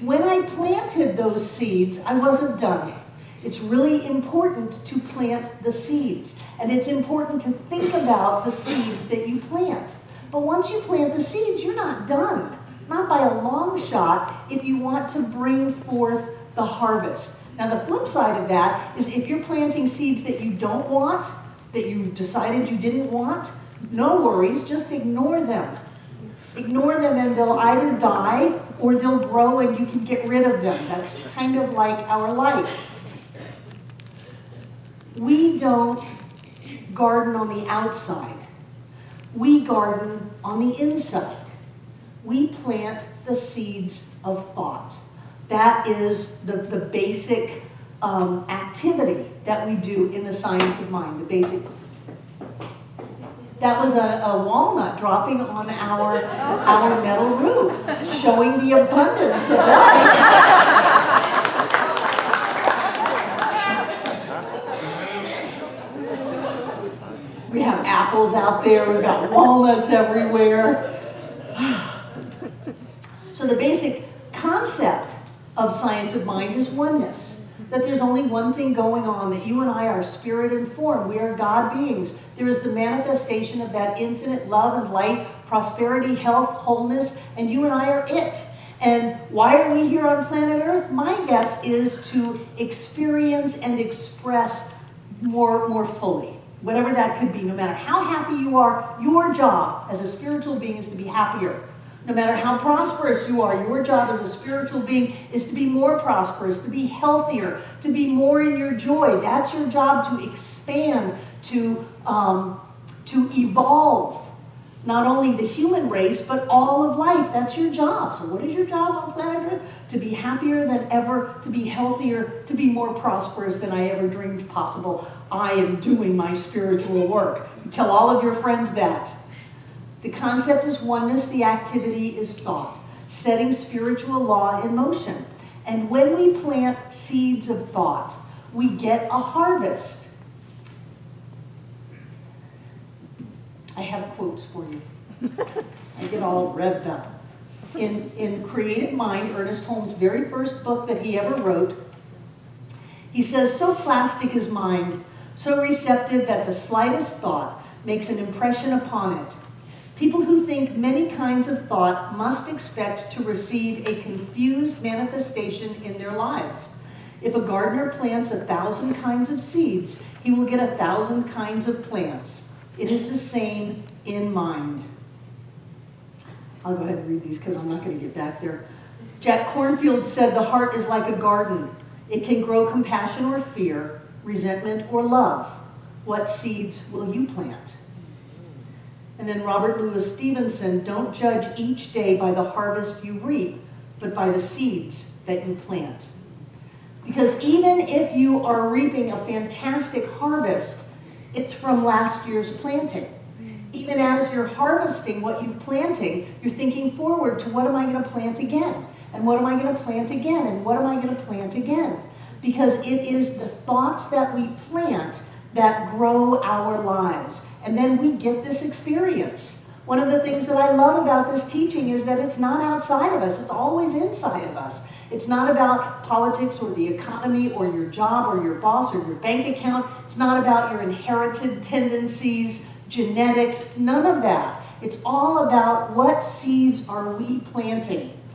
when I planted those seeds, I wasn't done. It's really important to plant the seeds. And it's important to think about the seeds that you plant. But once you plant the seeds, you're not done. Not by a long shot if you want to bring forth the harvest. Now the flip side of that is if you're planting seeds that you don't want, that you decided you didn't want, no worries, just ignore them. Ignore them and they'll either die or they'll grow and you can get rid of them. That's kind of like our life. We don't garden on the outside. We garden on the inside. We plant the seeds of thought. That is the basic activity that we do in the science of mind, the basic. That was a walnut dropping on our metal roof, showing the abundance of life. We have apples out there, we've got walnuts everywhere. So the basic concept of science of mind is oneness. That there's only one thing going on, that you and I are spirit and form. We are God beings. There is the manifestation of that infinite love and light, prosperity, health, wholeness, and you and I are it. And why are we here on planet Earth? My guess is to experience and express more fully. Whatever that could be, no matter how happy you are, your job as a spiritual being is to be happier. No matter how prosperous you are, your job as a spiritual being is to be more prosperous, to be healthier, to be more in your joy. That's your job, to expand, to evolve. Not only the human race, but all of life. That's your job. So what is your job on planet Earth? To be happier than ever, to be healthier, to be more prosperous than I ever dreamed possible. I am doing my spiritual work. You tell all of your friends that. The concept is oneness, the activity is thought, setting spiritual law in motion. And when we plant seeds of thought, we get a harvest. I have quotes for you. I get all revved up. In Creative Mind, Ernest Holmes' very first book that he ever wrote, he says, so plastic is mind, so receptive that the slightest thought makes an impression upon it. People who think many kinds of thought must expect to receive a confused manifestation in their lives. If a gardener plants 1,000 kinds of seeds, he will get 1,000 kinds of plants. It is the same in mind. I'll go ahead and read these because I'm not going to get back there. Jack Kornfield said, the heart is like a garden. It can grow compassion or fear, resentment or love. What seeds will you plant? And then Robert Louis Stevenson, don't judge each day by the harvest you reap, but by the seeds that you plant. Because even if you are reaping a fantastic harvest, it's from last year's planting. Even as you're harvesting what you've planting, you're thinking forward to what am I going to plant again? And what am I going to plant again? And what am I going to plant again? Because it is the thoughts that we plant that grow our lives. And then we get this experience. One of the things that I love about this teaching is that it's not outside of us, it's always inside of us. It's not about politics or the economy or your job or your boss or your bank account. It's not about your inherited tendencies, genetics, it's none of that. It's all about what seeds are we planting.